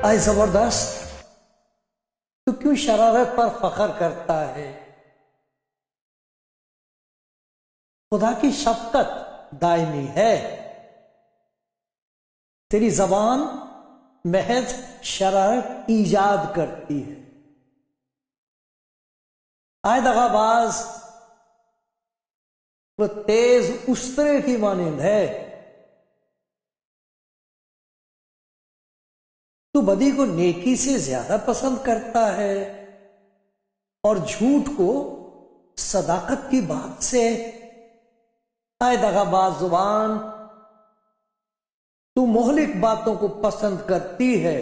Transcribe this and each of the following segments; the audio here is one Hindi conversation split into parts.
आए जबरदस्त, तू क्यों शरारत पर फख्र करता है? खुदा की शफकत दायमी है। तेरी जबान महज शरारत ईजाद करती है। आए दगाबाज, वो तेज उस्तरे की मानिंद है। तू बदी को नेकी से ज्यादा पसंद करता है और झूठ को सदाकत की बात से। आए दगाबाज जुबान, तू मोहलिक बातों को पसंद करती है।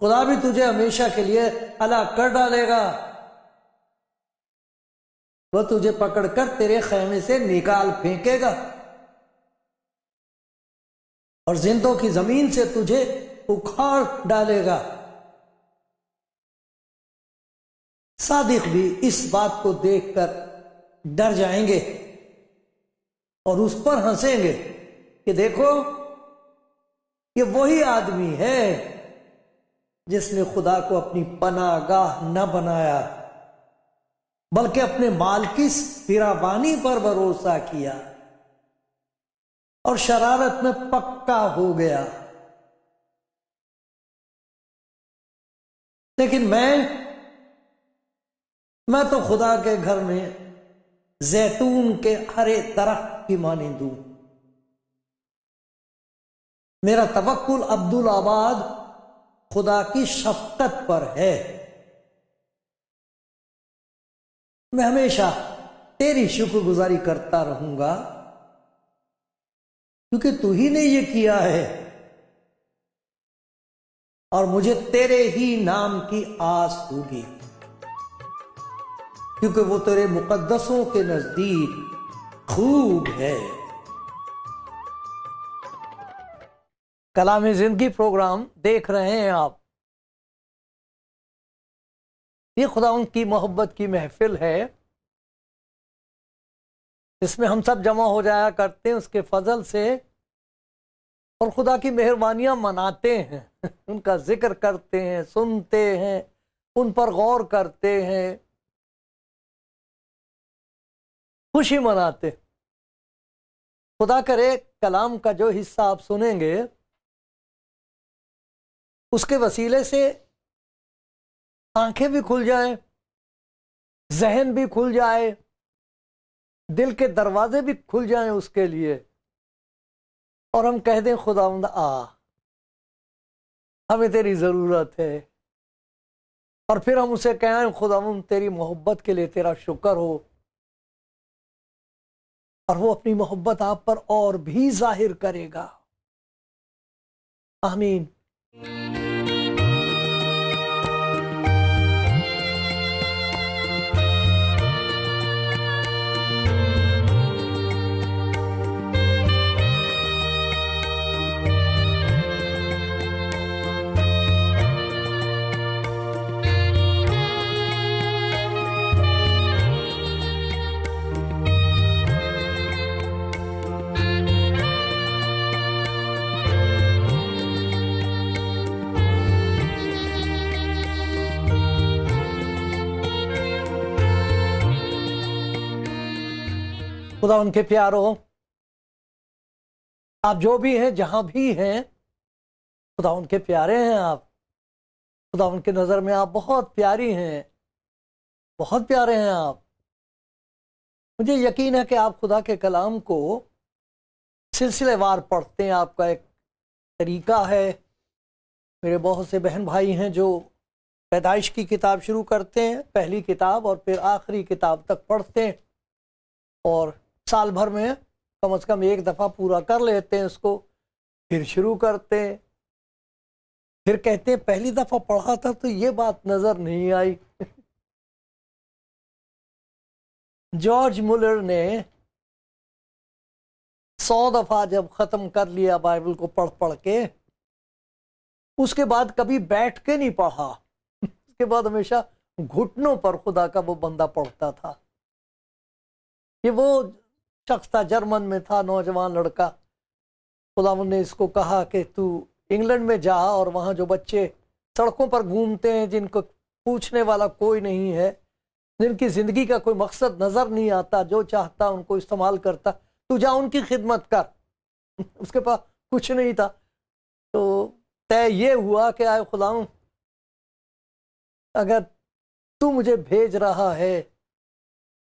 खुदा भी तुझे हमेशा के लिए हलाक कर डालेगा। वह तुझे पकड़कर तेरे खैमे से निकाल फेंकेगा और जिंदों की जमीन से तुझे उखाड़ डालेगा। सादिक भी इस बात को देखकर डर जाएंगे और उस पर हंसेंगे कि देखो, ये वही आदमी है जिसने खुदा को अपनी पनाहगाह न बनाया, बल्कि अपने माल की फिरावानी पर भरोसा किया और शरारत में पक्का हो गया। लेकिन मैं तो खुदा के घर में जैतून के हरे दरख्त की मानिंद हूं। मेरा तवक्कुल अब्दुल आबाद खुदा की शफकत पर है। मैं हमेशा तेरी शुक्रगुजारी करता रहूंगा, क्योंकि तू ही ने ये किया है और मुझे तेरे ही नाम की आस होगी, क्योंकि वो तेरे मुकद्दसों के नजदीक खूब है। कलाम जिंदगी प्रोग्राम देख रहे हैं आप। ये खुदा उनकी मोहब्बत की महफिल है, इसमें हम सब जमा हो जाया करते हैं उसके फजल से और खुदा की मेहरबानियां मनाते हैं उनका जिक्र करते हैं, सुनते हैं, उन पर गौर करते हैं, खुशी मनाते। खुदा करे कलाम का जो हिस्सा आप सुनेंगे उसके वसीले से आंखें भी खुल जाएं, जहन भी खुल जाए, दिल के दरवाजे भी खुल जाएं उसके लिए, और हम कह दें खुदावंद आ, हमें तेरी जरूरत है। और फिर हम उसे कहें खुदावंद तेरी मोहब्बत के लिए तेरा शुक्र हो, और वो अपनी मोहब्बत आप पर और भी जाहिर करेगा। आमीन। खुदा उनके प्यारों, आप जो भी हैं, जहां भी हैं, खुदा उनके प्यारे हैं आप। खुदा उनके नज़र में आप बहुत प्यारी हैं, बहुत प्यारे हैं आप। मुझे यकीन है कि आप खुदा के कलाम को सिलसिलेवार पढ़ते हैं, आपका एक तरीका है। मेरे बहुत से बहन भाई हैं जो पैदाइश की किताब शुरू करते हैं, पहली किताब, और फिर आखिरी किताब तक पढ़ते हैं और साल भर में कम से कम एक दफ़ा पूरा कर लेते हैं उसको, फिर शुरू करते हैं। फिर कहते हैं पहली दफा पढ़ा था तो ये बात नजर नहीं आई। जॉर्ज मुलर ने 100 दफा जब खत्म कर लिया बाइबल को पढ़ पढ़ के, उसके बाद कभी बैठ के नहीं पढ़ा। उसके बाद हमेशा घुटनों पर खुदा का वो बंदा पढ़ता था। ये वो शख्स था, जर्मन में था, नौजवान लड़का। खुदा ने इसको कहा कि तू इंग्लैंड में जा और वहां जो बच्चे सड़कों पर घूमते हैं, जिनको पूछने वाला कोई नहीं है, जिनकी जिंदगी का कोई मकसद नजर नहीं आता, जो चाहता उनको इस्तेमाल करता, तू जा उनकी खिदमत कर। उसके पास कुछ नहीं था। तो तय ये हुआ कि आए खुदाऊं, अगर तू मुझे भेज रहा है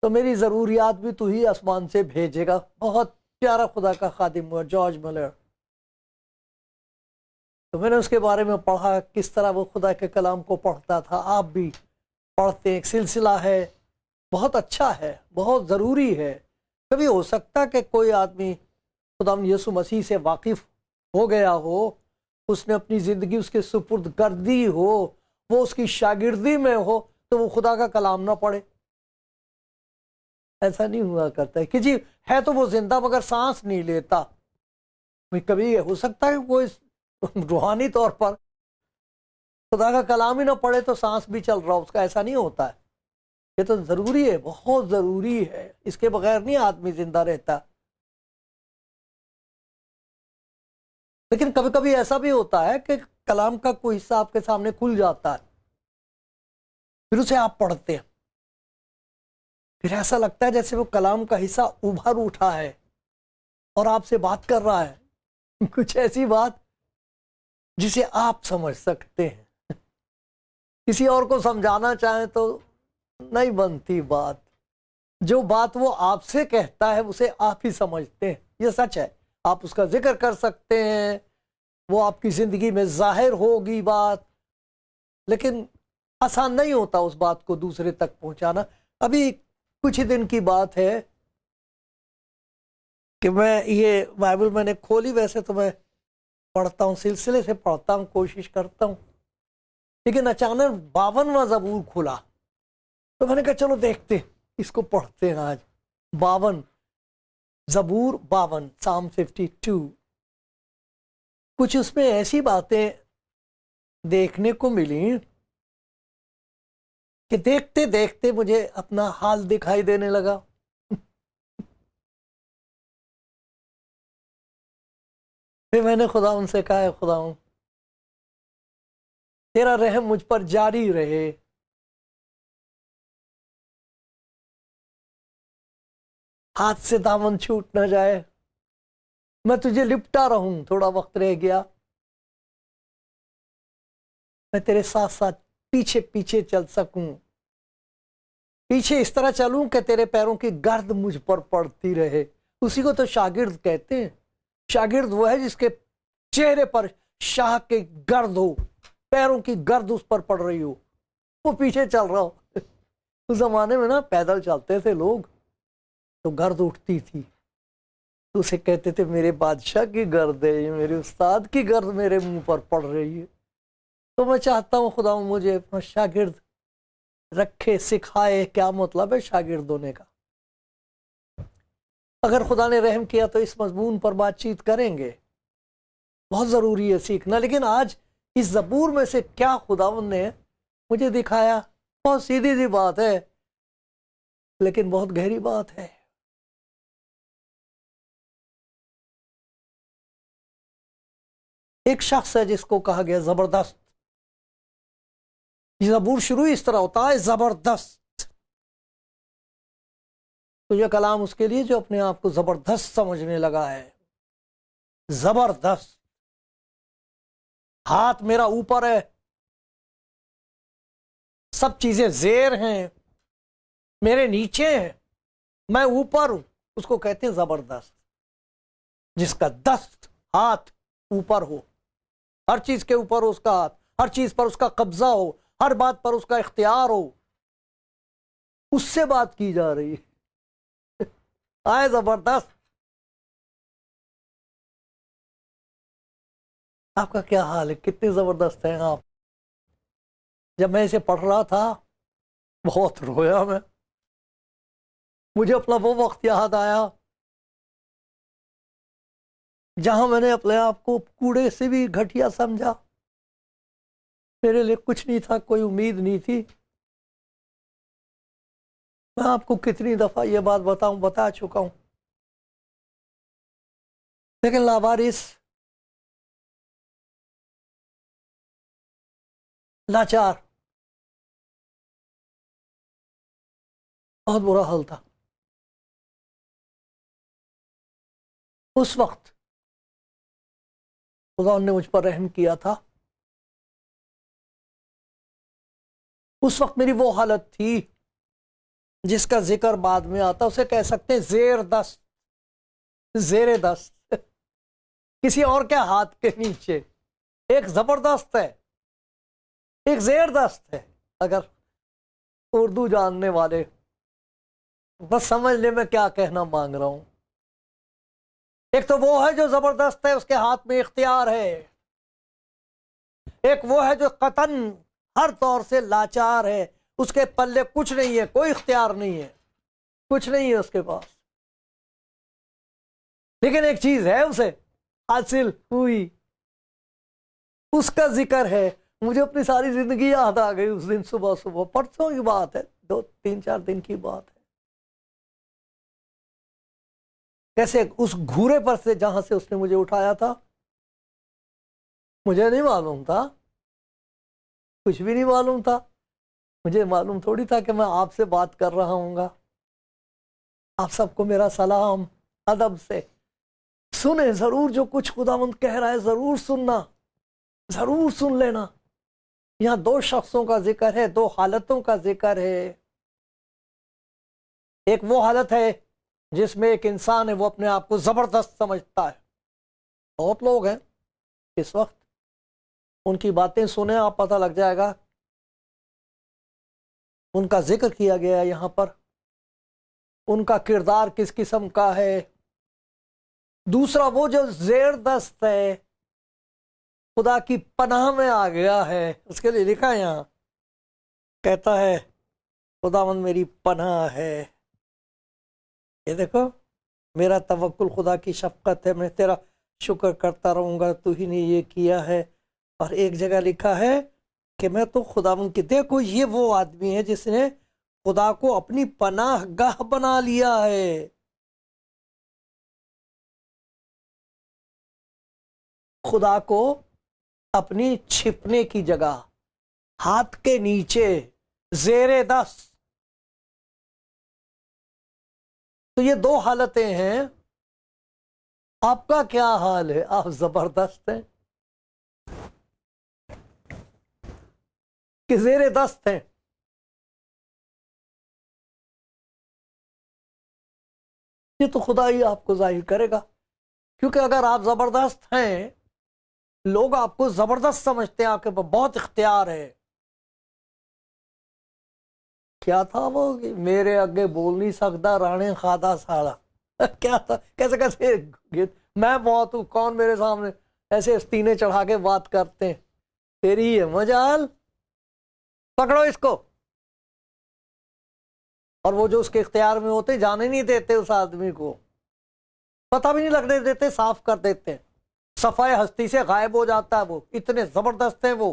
तो मेरी जरूरियात भी तू ही आसमान से भेजेगा। बहुत प्यारा खुदा का खादिम हुआ जॉर्ज मुलर। तो मैंने उसके बारे में पढ़ा, किस तरह वो खुदा के कलाम को पढ़ता था। आप भी पढ़ते, एक सिलसिला है, बहुत अच्छा है, बहुत ज़रूरी है। कभी हो सकता कि कोई आदमी खुदा यीशु मसीह से वाकिफ हो गया हो, उसने अपनी ज़िंदगी उसके सुपुर्द कर दी हो, वो उसकी शागिर्दी में हो, तो वो खुदा का कलाम ना पढ़े। ऐसा नहीं हुआ करता है कि जी है तो वो जिंदा मगर सांस नहीं लेता। कभी हो सकता है कोई रूहानी तौर पर खुदा का कलाम ही ना पढ़े तो सांस भी चल रहा उसका, ऐसा नहीं होता है। ये तो जरूरी है, बहुत जरूरी है, इसके बगैर नहीं आदमी जिंदा रहता। लेकिन कभी कभी ऐसा भी होता है कि कलाम का कोई हिस्सा आपके सामने खुल जाता है, फिर उसे आप पढ़ते हैं, फिर ऐसा लगता है जैसे वो कलाम का हिस्सा उभर उठा है और आपसे बात कर रहा है। कुछ ऐसी बात जिसे आप समझ सकते हैं, किसी और को समझाना चाहें तो नहीं बनती बात। जो बात वो आपसे कहता है उसे आप ही समझते हैं, ये सच है। आप उसका जिक्र कर सकते हैं, वो आपकी जिंदगी में जाहिर होगी बात, लेकिन आसान नहीं होता उस बात को दूसरे तक पहुंचाना। अभी कुछ ही दिन की बात है कि मैं ये बाइबल मैंने खोली, वैसे तो मैं पढ़ता हूँ, सिलसिले से पढ़ता हूँ, कोशिश करता हूँ, लेकिन अचानक 52वां ज़बूर खुला। तो मैंने कहा चलो देखते, इसको पढ़ते हैं आज। 52 ज़बूर 52, साम 52। कुछ उसमें ऐसी बातें देखने को मिली कि देखते देखते मुझे अपना हाल दिखाई देने लगा। फिर मैंने खुदा उनसे कहा है खुदा तेरा रहम मुझ पर जारी रहे, हाथ से दामन छूट ना जाए, मैं तुझे लिपटा रहूं, थोड़ा वक्त रह गया, मैं तेरे साथ साथ पीछे पीछे चल सकूं, पीछे इस तरह चलूं कि तेरे पैरों की गर्द मुझ पर पड़ती रहे। उसी को तो शागिर्द कहते हैं। शागिर्द वो है जिसके चेहरे पर शाह के गर्द हो, पैरों की गर्द उस पर पड़ रही हो, वो पीछे चल रहा हो। उस जमाने में ना पैदल चलते थे लोग, तो गर्द उठती थी, तो उसे कहते थे मेरे बादशाह की गर्द है, ये मेरे उस्ताद की गर्द मेरे मुंह पर पड़ रही है। तो मैं चाहता हूँ खुदा मुझे अपना शागिर्द रखे, सिखाए। क्या मतलब है शागिर्द होने का? अगर खुदा ने रहम किया तो इस मजमून पर बातचीत करेंगे, बहुत ज़रूरी है सीखना। लेकिन आज इस ज़बूर में से क्या खुदावंद ने मुझे दिखाया, बहुत सीधी सी बात है लेकिन बहुत गहरी बात है। एक शख्स है जिसको कहा गया जबरदस्त। ये ज़बूर शुरू इस तरह होता है, जबरदस्त। तो ये कलाम उसके लिए जो अपने आप को जबरदस्त समझने लगा है। जबरदस्त, हाथ मेरा ऊपर है, सब चीजें जेर हैं, मेरे नीचे हैं, मैं ऊपर हूं, उसको कहते हैं जबरदस्त। जिसका दस्त, हाथ ऊपर हो, हर चीज के ऊपर हो उसका हाथ, हर चीज पर उसका कब्जा हो, हर बात पर उसका इख्तियार हो, उससे बात की जा रही है। आए जबरदस्त, आपका क्या हाल है? कितने जबरदस्त हैं आप। जब मैं इसे पढ़ रहा था बहुत रोया मैं। मुझे अपना वो वक्त याद आया जहां मैंने अपने आप को कूड़े से भी घटिया समझा। मेरे लिए कुछ नहीं था, कोई उम्मीद नहीं थी। मैं आपको कितनी दफा ये बात बता चुका हूं। लेकिन लावारिस, लाचार, बहुत बुरा हाल था उस वक्त। खुदा ने मुझ पर रहम किया था। उस वक्त मेरी वो हालत थी जिसका जिक्र बाद में आता, उसे कह सकते हैं जेर दस्त, जेरे दस्त। किसी और के हाथ के नीचे एक जबरदस्त है, एक जेर दस्त है। अगर उर्दू जानने वाले बस समझ ले मैं क्या कहना मांग रहा हूं। एक तो वो है जो जबरदस्त है, उसके हाथ में इख्तियार है। एक वो है जो कतन हर तौर से लाचार है, उसके पल्ले कुछ नहीं है, कोई इख्तियार नहीं है, कुछ नहीं है उसके पास। लेकिन एक चीज है उसे हासिल हुई, उसका जिक्र है। मुझे अपनी सारी जिंदगी याद आ गई उस दिन सुबह सुबह। परसों की बात है, 2-3-4 दिन की बात है। कैसे उस घूरे पर से जहां से उसने मुझे उठाया था, मुझे नहीं मालूम था, कुछ भी नहीं मालूम था। मुझे मालूम थोड़ी था कि मैं आपसे बात कर रहा हूँगा। आप सबको मेरा सलाम अदब से। सुने जरूर, जो कुछ खुदावंद कह रहा है जरूर सुनना, जरूर सुन लेना। यहाँ 2 शख्सों का जिक्र है, 2 हालतों का जिक्र है। एक वो हालत है जिसमें एक इंसान है, वो अपने आप को जबरदस्त समझता है। बहुत लोग हैं इस वक्त, उनकी बातें सुने आप, पता लग जाएगा। उनका जिक्र किया गया है यहाँ पर, उनका किरदार किस किस्म का है। दूसरा वो जो जेर दस्त है, खुदा की पनाह में आ गया है, उसके लिए लिखा है यहाँ, कहता है खुदावंद मेरी पनाह है। ये देखो, मेरा तवक्कुल खुदा की शफकत है, मैं तेरा शुक्र करता रहूंगा, तू ही ने ये किया है। और एक जगह लिखा है कि मैं तो खुदावंद की, देखो ये वो आदमी है जिसने खुदा को अपनी पनाह गाह बना लिया है। खुदा को अपनी छिपने की जगह, हाथ के नीचे, जेरे दस्त। तो ये 2 हालतें हैं। आपका क्या हाल है? आप जबरदस्त हैं कि जेरे दस्त हैं? ये तो खुदा ही आपको जाहिर करेगा। क्योंकि अगर आप जबरदस्त हैं, लोग आपको जबरदस्त समझते हैं, आपके पास बहुत इख्तियार है। क्या था वो कि मेरे आगे बोल नहीं सकता राणे खादा साला। क्या था, कैसे कैसे गीत। मैं बहुत हूं, कौन मेरे सामने ऐसे स्तीने चढ़ा के बात करते हैं। तेरी ही है मजाल, पकड़ो इसको। और वो जो उसके इख्तियार में होते जाने नहीं देते उस आदमी को, पता भी नहीं लगने देते, साफ कर देते हैं। सफाई हस्ती से गायब हो जाता है वो, इतने जबरदस्त है वो।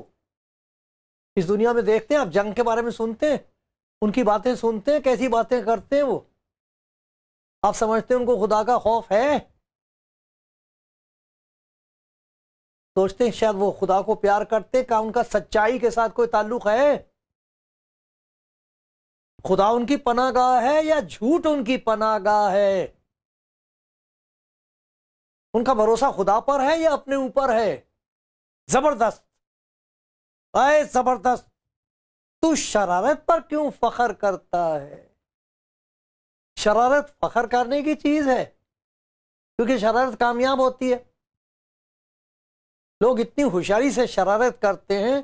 इस दुनिया में देखते हैं आप, जंग के बारे में सुनते हैं, उनकी बातें सुनते हैं, कैसी बातें करते हैं वो। आप समझते हैं उनको खुदा का खौफ है? सोचते हैं शायद वो खुदा को प्यार करते, क्या उनका सच्चाई के साथ कोई ताल्लुक है? खुदा उनकी पनाहगाह है या झूठ उनकी पनाहगाह है? उनका भरोसा खुदा पर है या अपने ऊपर है? जबरदस्त, अय जबरदस्त, तू शरारत पर क्यों फख्र करता है? शरारत फख्र करने की चीज है, क्योंकि शरारत कामयाब होती है। लोग इतनी होशियारी से शरारत करते हैं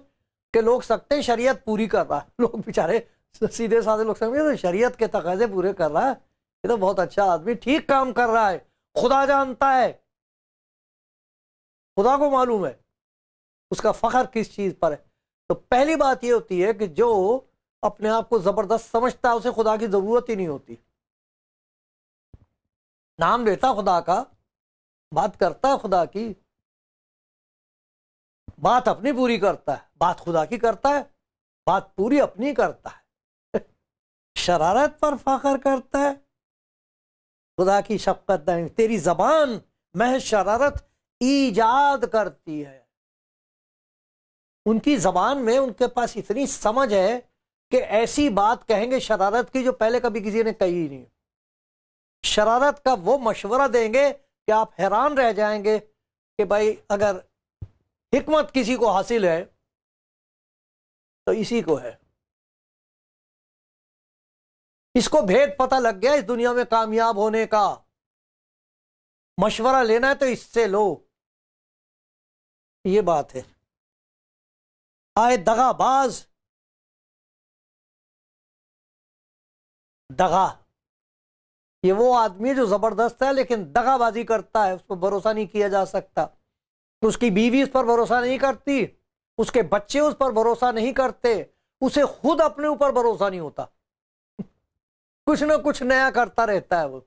कि लोग सकते हैं शरीयत पूरी कर रहा है। लोग बेचारे सीधे साधे लोग समझे तो शरीयत के तकाजे पूरे कर रहा है, ये तो बहुत अच्छा आदमी, ठीक काम कर रहा है। खुदा जानता है, खुदा को मालूम है उसका फख्र किस चीज पर है। तो पहली बात यह होती है कि जो अपने आप को जबरदस्त समझता है उसे खुदा की जरूरत ही नहीं होती। नाम लेता खुदा का, बात करता है खुदा की, बात अपनी पूरी करता है, बात खुदा की करता है, बात पूरी अपनी करता है। शरारत पर फख्र करता है, खुदा की शफकत नहीं। तेरी जबान महज शरारत ईजाद करती है। उनकी जबान में उनके पास इतनी समझ है कि ऐसी बात कहेंगे शरारत की जो पहले कभी किसी ने कही नहीं। शरारत का वो मशवरा देंगे कि आप हैरान रह जाएंगे कि भाई अगर हिकमत किसी को हासिल है तो इसी को है। इसको भेद पता लग गया इस दुनिया में कामयाब होने का। मशवरा लेना है तो इससे लो, ये बात है। आए दगाबाज, दगा ये वो आदमी जो जबरदस्त है लेकिन दगाबाजी करता है, उस पर भरोसा नहीं किया जा सकता। उसकी बीवी उस पर भरोसा नहीं करती, उसके बच्चे उस पर भरोसा नहीं करते, उसे खुद अपने ऊपर भरोसा नहीं होता। कुछ ना कुछ नया करता रहता है वो।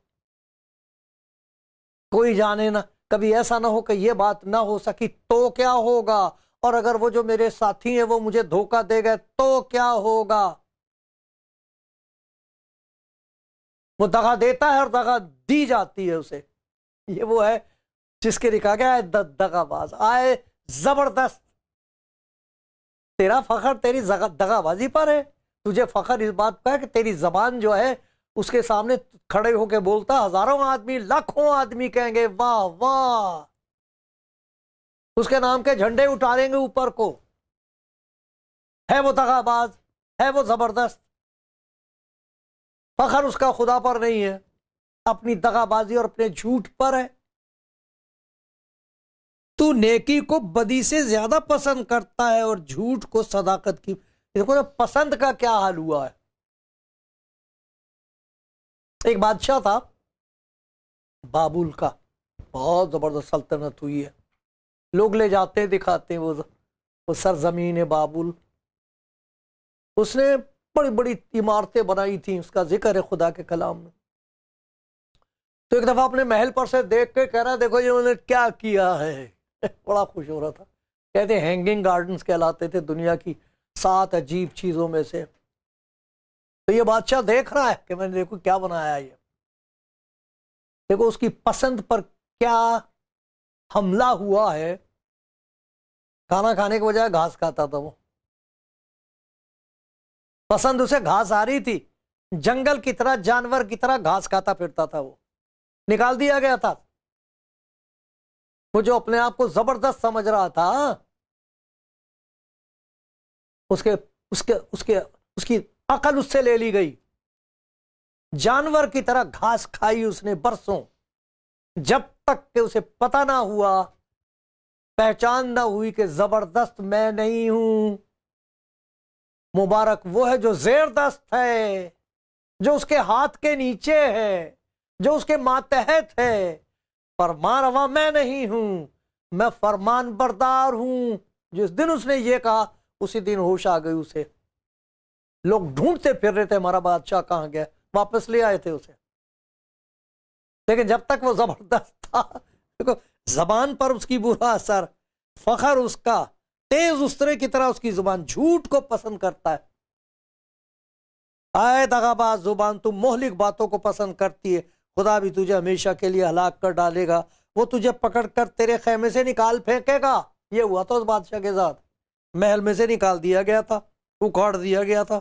कोई जाने ना, कभी ऐसा ना हो कि ये बात ना हो सकी तो क्या होगा, और अगर वो जो मेरे साथी हैं वो मुझे धोखा दे गए तो क्या होगा। वो दगा देता है और दगा दी जाती है उसे। ये वो है जिसके लिखा गया है दगाबाज। आए जबरदस्त, तेरा फखर तेरी दगाबाजी पर है। तुझे फखर इस बात का है कि तेरी जबान जो है उसके सामने खड़े होके बोलता, हजारों आदमी लाखों आदमी कहेंगे वाह वाह, उसके नाम के झंडे उतारेंगे ऊपर को। है वो दगाबाज, है वो जबरदस्त। फखर उसका खुदा पर नहीं है, अपनी दगाबाजी और अपने झूठ पर है। तू नेकी को बदी से ज्यादा पसंद करता है और झूठ को सदाकत की। देखो ना पसंद का क्या हाल हुआ है। एक बादशाह था बाबुल का, बहुत जबरदस्त सल्तनत हुई है। लोग ले जाते हैं दिखाते हैं वो सरजमीन है बाबुल। उसने बड़ी बड़ी इमारतें बनाई थी, उसका जिक्र है खुदा के कलाम में। तो एक दफा अपने महल पर से देख के कह रहा देखो ये उन्होंने क्या किया है। बड़ा खुश हो रहा था। कहते हैंगिंग गार्डन्स कहलाते थे दुनिया की 7 अजीब चीजों में से। तो ये बादशाह देख रहा है कि मैंने देखो क्या बनाया है ये। देखो उसकी पसंद पर क्या हमला हुआ है। खाना खाने के बजाय घास खाता था वो। पसंद उसे घास आ रही थी, जंगल की तरह जानवर की तरह घास खाता फिरता था वो। निकाल दिया गया था। वो जो अपने आप को जबरदस्त समझ रहा था, उसके उसके उसके उसकी अकल उससे ले ली गई। जानवर की तरह घास खाई उसने बरसों, जब तक कि उसे पता ना हुआ, पहचान ना हुई कि जबरदस्त मैं नहीं हूं। मुबारक वो है जो जेरदस्त है, जो उसके हाथ के नीचे है, जो उसके मातहत है। फरमान रवा मैं नहीं हूं, मैं फरमान बरदार हूं। जिस दिन उसने ये कहा उसी दिन होश आ गई उसे। लोग ढूंढते फिर रहे थे हमारा बादशाह कहां गया, वापस ले आए थे उसे। लेकिन जब तक वो जबरदस्त था, देखो जबान पर उसकी बुरा असर, फखर उसका तेज उस्तरे की तरह उसकी जुबान झूठ को पसंद करता है। आए दगाबाज जुबान, तुम मोहलिक बातों को पसंद करती है, खुदा भी तुझे हमेशा के लिए हलाक कर डालेगा। वो तुझे पकड़कर तेरे खेमे से निकाल फेंकेगा। ये हुआ था उस बादशाह के साथ। महल में से निकाल दिया गया था, उखाड़ दिया गया था।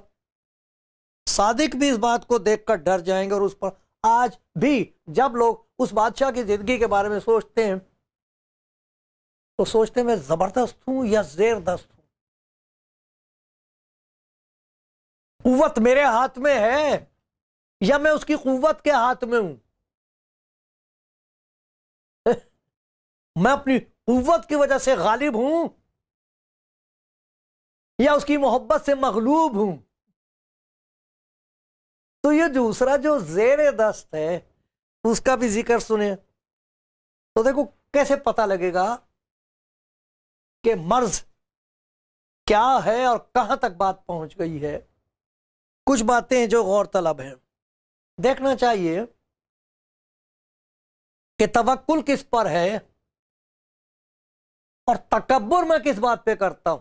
सादिक भी इस बात को देखकर डर जाएंगे। और उस पर आज भी जब लोग उस बादशाह की जिंदगी के बारे में सोचते हैं तो सोचते हैं मैं जबरदस्त हूं या जेरदस्त हूं। कुव्वत मेरे हाथ में है या मैं उसकी कुव्वत के हाथ में हूं। मैं अपनी कुव्वत की वजह से गालिब हूं या उसकी मोहब्बत से मगलूब हूं। तो ये दूसरा जो जेर दस्त है उसका भी जिक्र सुने तो देखो कैसे पता लगेगा कि मर्ज क्या है और कहां तक बात पहुंच गई है। कुछ बातें हैं जो गौरतलब हैं। देखना चाहिए कि तवक्कुल किस पर है और तकब्बुर मैं किस बात पे करता हूं।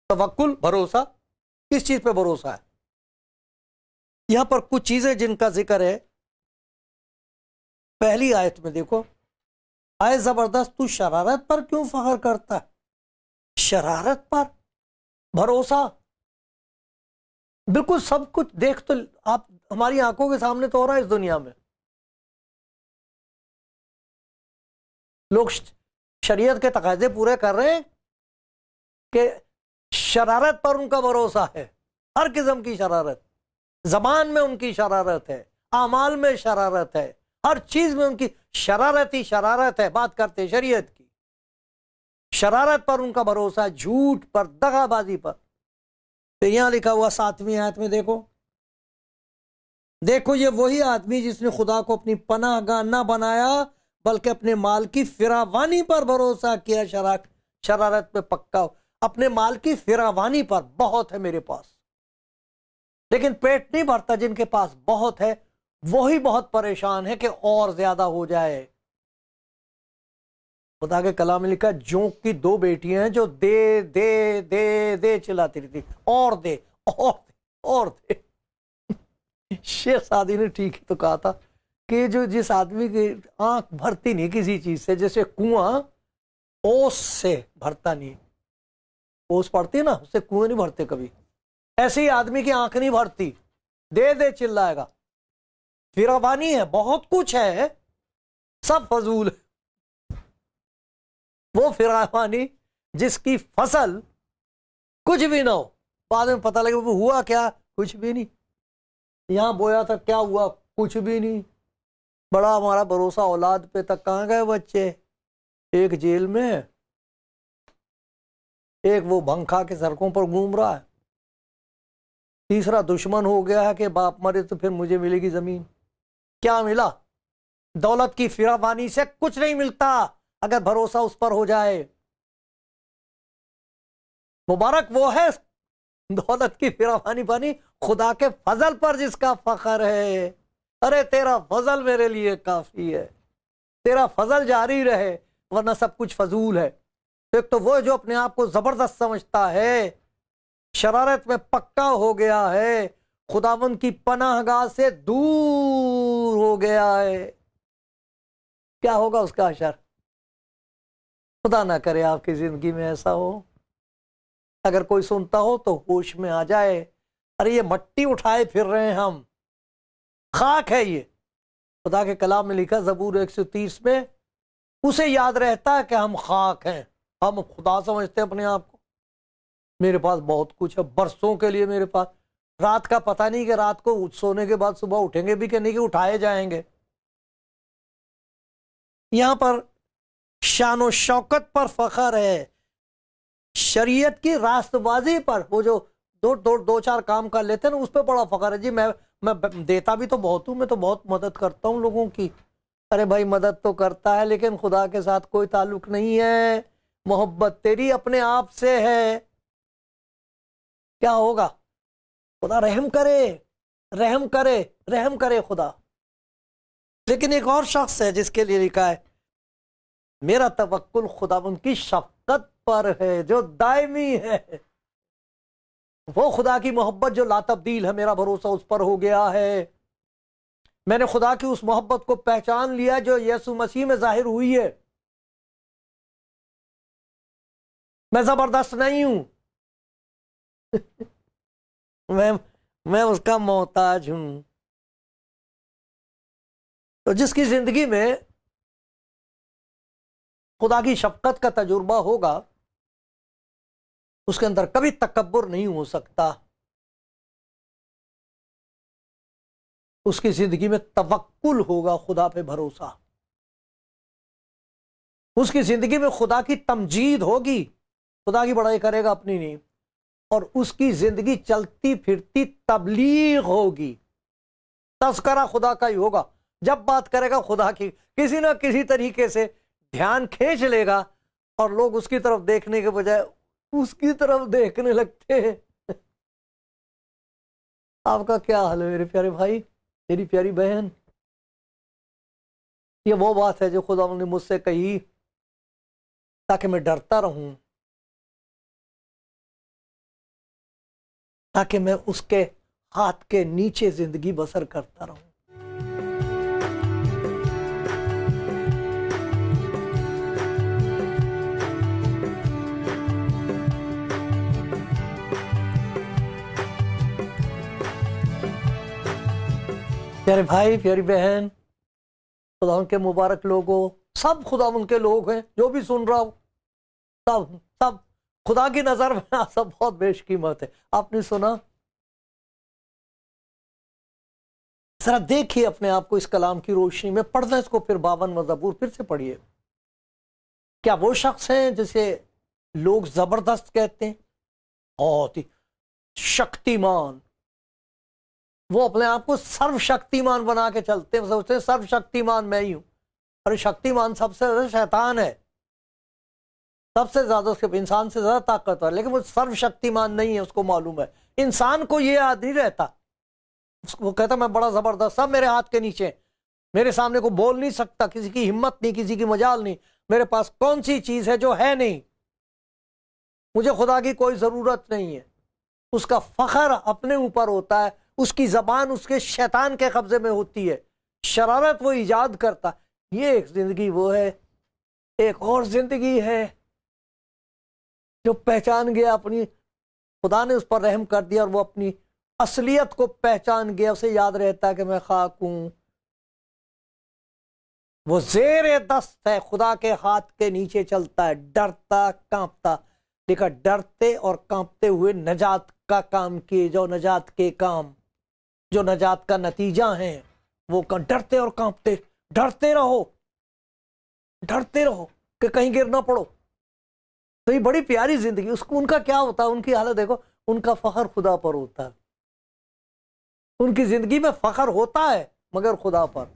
तवक्कुल भरोसा, किस चीज पे भरोसा है। यहां पर कुछ चीजें जिनका जिक्र है। पहली आयत में देखो, आए जबरदस्त तू शरारत पर क्यों फख्र करता है। शरारत पर भरोसा, बिल्कुल सब कुछ देख तो आप हमारी आंखों के सामने तो हो रहा है। इस दुनिया में लोग शरीयत के तकाजे पूरे कर रहे हैं कि शरारत पर उनका भरोसा है। हर किस्म की शरारत, जबान में उनकी शरारत है, आमाल में शरारत है, हर चीज में उनकी शरारत ही शरारत है। बात करते शरीयत की, शरारत पर उनका भरोसा है, झूठ पर, दगाबाजी पर। तो यहां लिखा हुआ 7वीं आयत में देखो ये वही आदमी जिसने खुदा को अपनी पनाहगाह न बनाया बल्कि अपने माल की फिरावानी पर भरोसा किया। शरारत में पक्का हो, अपने माल की फिरावानी पर। बहुत है मेरे पास, लेकिन पेट नहीं भरता। जिनके पास बहुत है वही बहुत परेशान है कि और ज्यादा हो जाए। खुदा के कलाम में लिखा, जोंक की 2 बेटियां हैं जो दे दे दे दे चिल्लाती रहती, और दे और दे और दे। शेख सादी ने ठीक ही तो कहा था कि जो जिस आदमी की आंख भरती नहीं किसी चीज से, जैसे कुआं ओस से भरता नहीं, ओस पड़ती है ना, उससे कुएं नहीं भरते कभी, ऐसे ही आदमी की आंख नहीं भरती। दे दे चिल्लाएगा, फिरावानी है, बहुत कुछ है, सब फजूल है। वो फिरावानी जिसकी फसल कुछ भी ना हो, बाद में पता लगे वो हुआ क्या, कुछ भी नहीं। यहां बोया था, क्या हुआ, कुछ भी नहीं। बड़ा हमारा भरोसा औलाद पे, तक कहां गए बच्चे। एक जेल में, एक वो भंग खा के सड़कों पर घूम रहा है, तीसरा दुश्मन हो गया है कि बाप मरे तो फिर मुझे मिलेगी जमीन। क्या मिला, दौलत की फिरावानी से कुछ नहीं मिलता अगर भरोसा उस पर हो जाए। मुबारक वो है दौलत की फिरावानी बनी खुदा के फजल पर जिसका फख्र है। अरे तेरा फजल मेरे लिए काफी है, तेरा फजल जारी रहे, वरना सब कुछ फजूल है। एक तो वो जो अपने आप को जबरदस्त समझता है, शरारत में पक्का हो गया है, खुदावंद की पनाहगाह से दूर हो गया है। क्या होगा उसका अशर। खुदा ना करे आपकी जिंदगी में ऐसा हो। अगर कोई सुनता हो तो होश में आ जाए, अरे ये मट्टी उठाए फिर रहे हैं हम, खाक है ये। खुदा के कलाम में लिखा ज़बूर 130 में, उसे याद रहता है कि हम खाक हैं। हम खुदा समझते हैं अपने आप को, मेरे पास बहुत कुछ है, बरसों के लिए मेरे पास। रात का पता नहीं कि रात को सोने के बाद सुबह उठेंगे भी कि नहीं, कि उठाए जाएंगे। यहां पर शान शौकत पर फख्र है, शरीयत की रास्तबाजी पर। वो जो दो चार काम कर लेते हैं ना, उस पर बड़ा फख्र है जी। मैं देता भी तो बहुत हूं, मैं तो बहुत मदद करता हूं लोगों की। अरे भाई मदद तो करता है, लेकिन खुदा के साथ कोई ताल्लुक नहीं है, मोहब्बत तेरी अपने आप से है। क्या होगा, खुदा रहम करे, रहम करे, रहम करे खुदा। लेकिन एक और शख्स है जिसके लिए लिखा है, मेरा तवक्कुल खुदावंद की शफकत पर है जो दायमी है। वो खुदा की मोहब्बत जो लातब्दील है, मेरा भरोसा उस पर हो गया है। मैंने खुदा की उस मोहब्बत को पहचान लिया जो यीशु मसीह में जाहिर हुई है। मैं जबरदस्त नहीं हूं मैं उसका मोहताज हूं। तो जिसकी जिंदगी में खुदा की शफकत का तजुर्बा होगा, उसके अंदर कभी तकब्बुर नहीं हो सकता। उसकी जिंदगी में तवक्कुल होगा, खुदा पे भरोसा। उसकी जिंदगी में खुदा की तमजीद होगी, खुदा की बड़ाई करेगा, अपनी नहीं। और उसकी जिंदगी चलती फिरती तबलीग होगी, तज़किरा खुदा का ही होगा। जब बात करेगा खुदा की, किसी ना किसी तरीके से ध्यान खींच लेगा और लोग उसकी तरफ देखने के बजाय उसकी तरफ देखने लगते हैं। आपका क्या हाल है मेरे प्यारे भाई, मेरी प्यारी बहन? ये वो बात है जो खुदा ने मुझसे कही ताकि मैं डरता रहूं, ताकि मैं उसके हाथ के नीचे जिंदगी बसर करता रहूं। प्यारे भाई, प्यारी बहन, खुदा के मुबारक लोगों, सब खुदा उनके लोग हैं, जो भी सुन रहा हो, सब सब खुदा की नजर में आप सब बहुत बेशकीमत है। आपने सुना? जरा देखिए अपने आप को इस कलाम की रोशनी में, पढ़ना इसको फिर 52वां ज़बूर फिर से पढ़िए। क्या वो शख्स हैं जिसे लोग जबरदस्त कहते हैं, बहुत ही शक्तिमान? वो अपने आप को सर्वशक्तिमान बना के चलते हैं, सोचते हैं सर्वशक्तिमान मैं ही हूं। अरे शक्तिमान सबसे ज्यादा शैतान है, सबसे ज्यादा उसके इंसान से ज्यादा ताकतवर, लेकिन वो सर्वशक्तिमान नहीं है, उसको मालूम है। इंसान को ये याद नहीं रहता, वो कहता मैं बड़ा जबरदस्त, सब मेरे हाथ के नीचे, मेरे सामने को बोल नहीं सकता, किसी की हिम्मत नहीं, किसी की मजाल नहीं, मेरे पास कौन सी चीज है जो है नहीं, मुझे खुदा की कोई जरूरत नहीं है। उसका फखर अपने ऊपर होता है, उसकी जबान उसके शैतान के कब्जे में होती है, शरारत वो इजाद करता। ये एक जिंदगी वो है। एक और जिंदगी है जो पहचान गया अपनी, खुदा ने उस पर रहम कर दिया और वो अपनी असलियत को पहचान गया, उसे याद रहता है कि मैं खाक हूं। वो जेरे दस्त है, खुदा के हाथ के नीचे चलता है, डरता कांपता। देखा, डरते और कांपते हुए नजात का काम किए, जो नजात के काम, जो नजात का नतीजा है, वो डरते और कांपते। डरते रहो, डरते रहो कि कहीं गिर ना पड़ो। तो ये बड़ी प्यारी जिंदगी। उसको उनका क्या होता है, उनकी हालत देखो, उनका फखर खुदा पर होता है। उनकी जिंदगी में फखर होता है मगर खुदा पर।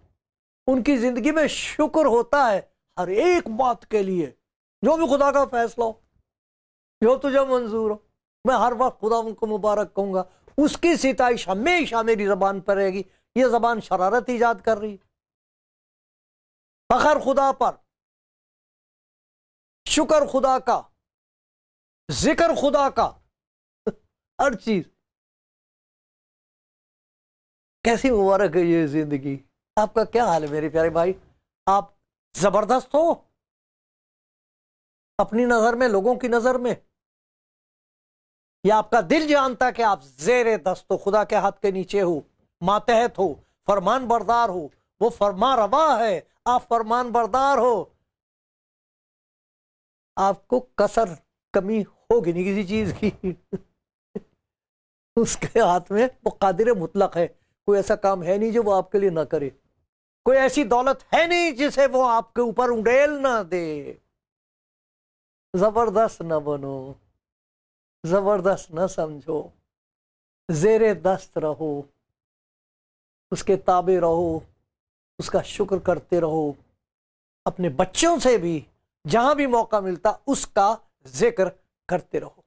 उनकी जिंदगी में शुक्र होता है हर एक बात के लिए, जो भी खुदा का फैसला हो, जो तुझे मंजूर हो। मैं हर वक्त खुदा उनको मुबारक कहूंगा, उसकी सिताइश हमेशा मेरी जबान पर रहेगी। ये जबान शरारत ईजाद कर रही, फखर खुदा पर, शुक्र खुदा का, जिक्र खुदा का, हर चीज। कैसी मुबारक है ये जिंदगी। आपका क्या हाल है मेरे प्यारे भाई? आप जबरदस्त हो अपनी नजर में, लोगों की नजर में, या आपका दिल जानता है कि आप जेरे दस्त हो, खुदा के हाथ के नीचे हो, मातहत हो, फरमान बरदार हो। वो फरमा रवा है, आप फरमान बरदार हो। आपको कसर कमी होगी नहीं किसी चीज की। उसके हाथ में वो कादिर मुतलक है, कोई ऐसा काम है नहीं जो वो आपके लिए ना करे, कोई ऐसी दौलत है नहीं जिसे वो आपके ऊपर उड़ेल ना दे। जबरदस्त न बनो, जबरदस्त न समझो, जेरे दस्त रहो, उसके ताबे रहो, उसका शुक्र करते रहो। अपने बच्चों से भी जहां भी मौका मिलता उसका जिक्र करते रहो।